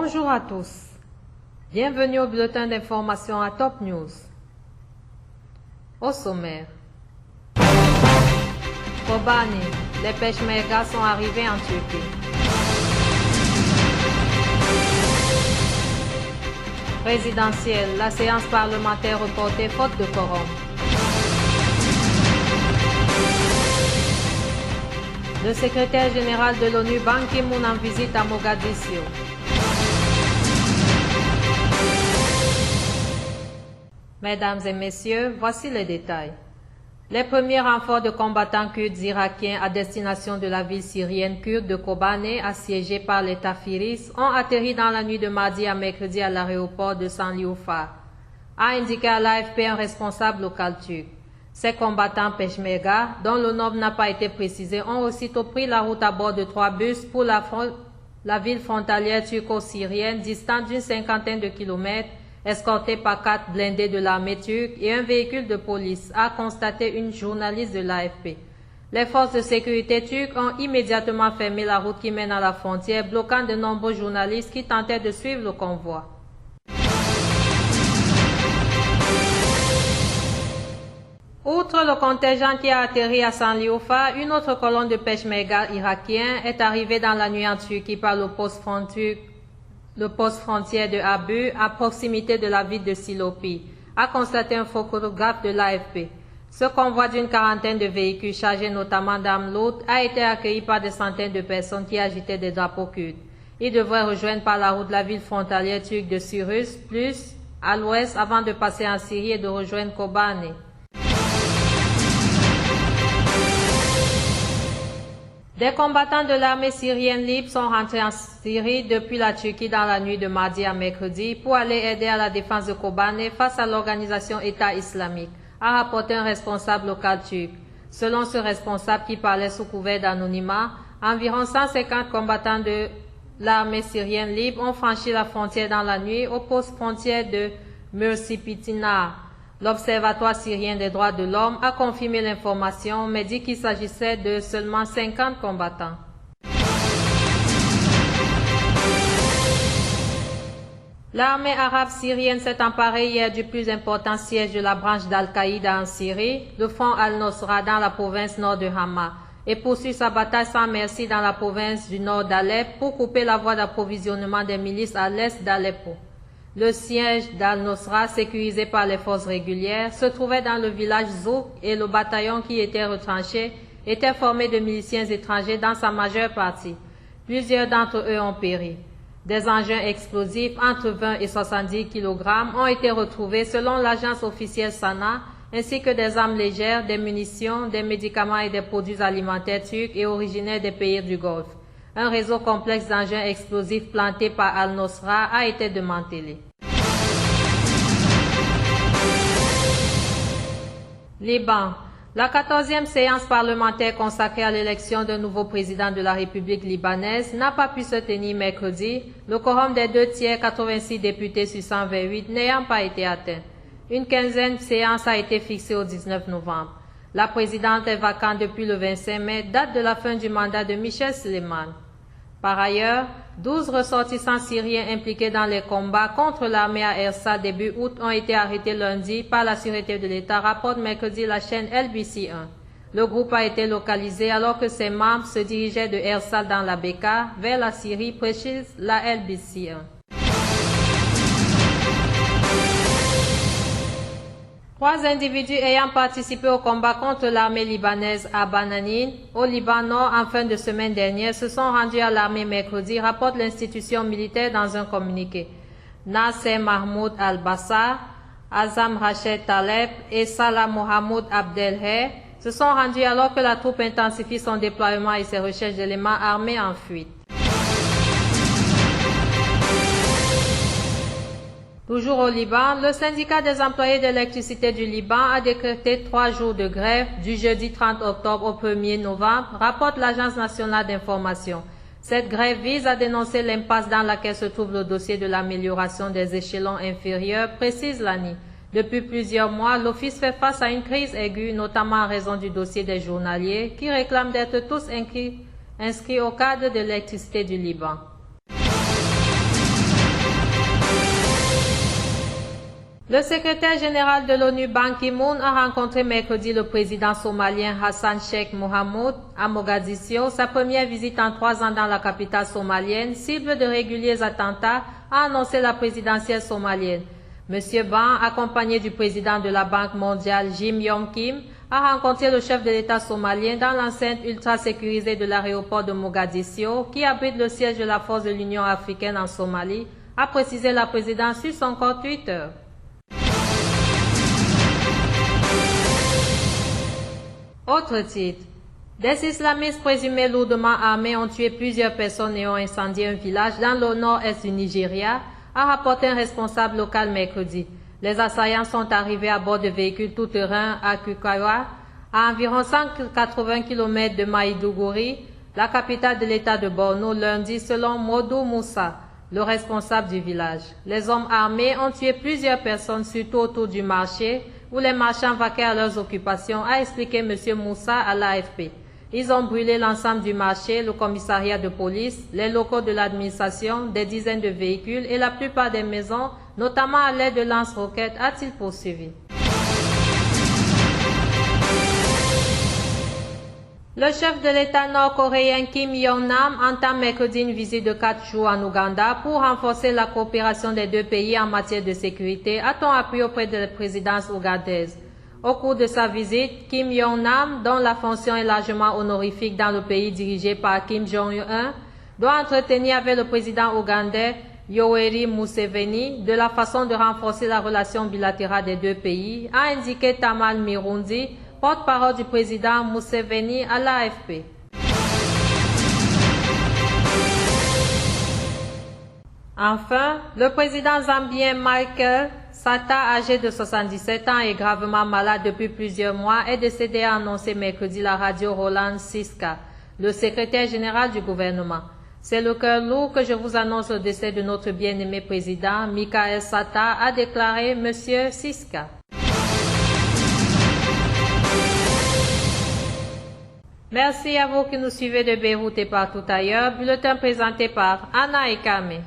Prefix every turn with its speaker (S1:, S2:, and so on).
S1: Bonjour à tous. Bienvenue au bulletin d'information à Top News. Au sommaire. Kobani, les Peshmerga sont arrivés en Turquie. Présidentielle, la séance parlementaire reportée faute de quorum. Le secrétaire général de l'ONU, Ban Ki-moon, en visite à Mogadiscio. Mesdames et messieurs, voici les détails. Les premiers renforts de combattants kurdes irakiens à destination de la ville syrienne kurde de Kobane, assiégée par l'État Firis, ont atterri dans la nuit de mardi à mercredi à l'aéroport de Sanliurfa, a indiqué à l'AFP un responsable local turc. Ces combattants Peshmerga, dont le nombre n'a pas été précisé, ont aussitôt pris la route à bord de 3 bus pour la ville frontalière turco-syrienne distante d'une cinquantaine de kilomètres, escortés par 4 blindés de l'armée turque et un véhicule de police, a constaté une journaliste de l'AFP. Les forces de sécurité turques ont immédiatement fermé la route qui mène à la frontière, bloquant de nombreux journalistes qui tentaient de suivre le convoi. Outre le contingent qui a atterri à Sanliurfa, une autre colonne de Peshmerga irakiens est arrivée dans la nuit en Turquie par le poste frontière de Abu, à proximité de la ville de Silopi, a constaté un photographe de l'AFP. Ce convoi d'une quarantaine de véhicules chargés notamment d'armes lourdes a été accueilli par des centaines de personnes qui agitaient des drapeaux kurdes. Il devrait rejoindre par la route la ville frontalière turque de Surus, plus à l'ouest avant de passer en Syrie et de rejoindre Kobane. Des combattants de l'armée syrienne libre sont rentrés en Syrie depuis la Turquie dans la nuit de mardi à mercredi pour aller aider à la défense de Kobane face à l'organisation État islamique, a rapporté un responsable local turc. Selon ce responsable qui parlait sous couvert d'anonymat, environ 150 combattants de l'armée syrienne libre ont franchi la frontière dans la nuit au poste frontière de Mursipitina. L'Observatoire syrien des droits de l'homme a confirmé l'information, mais dit qu'il s'agissait de seulement 50 combattants. L'armée arabe syrienne s'est emparée hier du plus important siège de la branche d'Al-Qaïda en Syrie, le front Al-Nosra dans la province nord de Hama, et poursuit sa bataille sans merci dans la province du nord d'Alep pour couper la voie d'approvisionnement des milices à l'est d'Aleppo. Le siège d'Al-Nosra, sécurisé par les forces régulières, se trouvait dans le village Zouk et le bataillon qui était retranché était formé de miliciens étrangers dans sa majeure partie. Plusieurs d'entre eux ont péri. Des engins explosifs entre 20 et 70 kg ont été retrouvés selon l'agence officielle Sana, ainsi que des armes légères, des munitions, des médicaments et des produits alimentaires turcs et originaires des pays du Golfe. Un réseau complexe d'engins explosifs plantés par Al-Nosra a été démantelé. Liban. La 14e séance parlementaire consacrée à l'élection d'un nouveau président de la République libanaise n'a pas pu se tenir mercredi, le quorum des 2 tiers 86 députés sur 128 n'ayant pas été atteint. Une 15e séance a été fixée au 19 novembre. La présidente est vacante depuis le 25 mai, date de la fin du mandat de Michel Sleiman. Par ailleurs, 12 ressortissants syriens impliqués dans les combats contre l'armée à Ersa début août ont été arrêtés lundi par la sûreté de l'État, rapporte mercredi la chaîne LBC1. Le groupe a été localisé alors que ses membres se dirigeaient de Ersa dans la Beka vers la Syrie, précise la LBC1. 3 individus ayant participé au combat contre l'armée libanaise à Bananin, au Liban Nord, en fin de semaine dernière, se sont rendus à l'armée mercredi, rapporte l'institution militaire dans un communiqué. Nasser Mahmoud Al-Bassar, Azam Rached Taleb et Salah Mohamed Abdelhay se sont rendus alors que la troupe intensifie son déploiement et ses recherches d'éléments armés en fuite. Toujours au Liban, le syndicat des employés d'électricité du Liban a décrété 3 jours de grève du jeudi 30 octobre au 1er novembre, rapporte l'Agence nationale d'information. Cette grève vise à dénoncer l'impasse dans laquelle se trouve le dossier de l'amélioration des échelons inférieurs, précise l'ANI. Depuis plusieurs mois, l'Office fait face à une crise aiguë, notamment en raison du dossier des journaliers, qui réclament d'être tous inscrits au cadre de l'électricité du Liban. Le secrétaire général de l'ONU Ban Ki-moon a rencontré mercredi le président somalien Hassan Sheikh Mohamud à Mogadiscio, sa première visite en 3 ans dans la capitale somalienne, cible de réguliers attentats, a annoncé la présidentielle somalienne. Monsieur Ban, accompagné du président de la Banque mondiale Jim Yong Kim, a rencontré le chef de l'État somalien dans l'enceinte ultra sécurisée de l'aéroport de Mogadiscio, qui abrite le siège de la force de l'Union africaine en Somalie, a précisé la présidence sur son compte Twitter. Autre titre. Des islamistes présumés lourdement armés ont tué plusieurs personnes et ont incendié un village dans le nord-est du Nigeria, a rapporté un responsable local mercredi. Les assaillants sont arrivés à bord de véhicules tout-terrain à Kukawa, à environ 180 km de Maiduguri, la capitale de l'état de Borno, lundi selon Modou Moussa, le responsable du village. Les hommes armés ont tué plusieurs personnes, surtout autour du marché, où les marchands vaquaient à leurs occupations, a expliqué M. Moussa à l'AFP. Ils ont brûlé l'ensemble du marché, le commissariat de police, les locaux de l'administration, des dizaines de véhicules et la plupart des maisons, notamment à l'aide de lance-roquettes, a-t-il poursuivi. Le chef de l'État nord-coréen Kim Jong-nam entame mercredi une visite de 4 jours en Ouganda pour renforcer la coopération des deux pays en matière de sécurité, a-t-on appris auprès de la présidence ougandaise. Au cours de sa visite, Kim Jong-nam, dont la fonction est largement honorifique dans le pays dirigé par Kim Jong-un, doit entretenir avec le président ougandais Yoweri Museveni de la façon de renforcer la relation bilatérale des deux pays, a indiqué Tamal Mirundi, porte-parole du président Museveni à l'AFP. Enfin, le président zambien Michael Sata, âgé de 77 ans et gravement malade depuis plusieurs mois, est décédé, a annoncé mercredi la radio Roland Siska, le secrétaire général du gouvernement. C'est le cœur lourd que je vous annonce le décès de notre bien-aimé président, Michael Sata, a déclaré Monsieur Siska. Merci à vous qui nous suivez de Beyrouth et partout ailleurs. Bulletin présenté par Anna Ekame.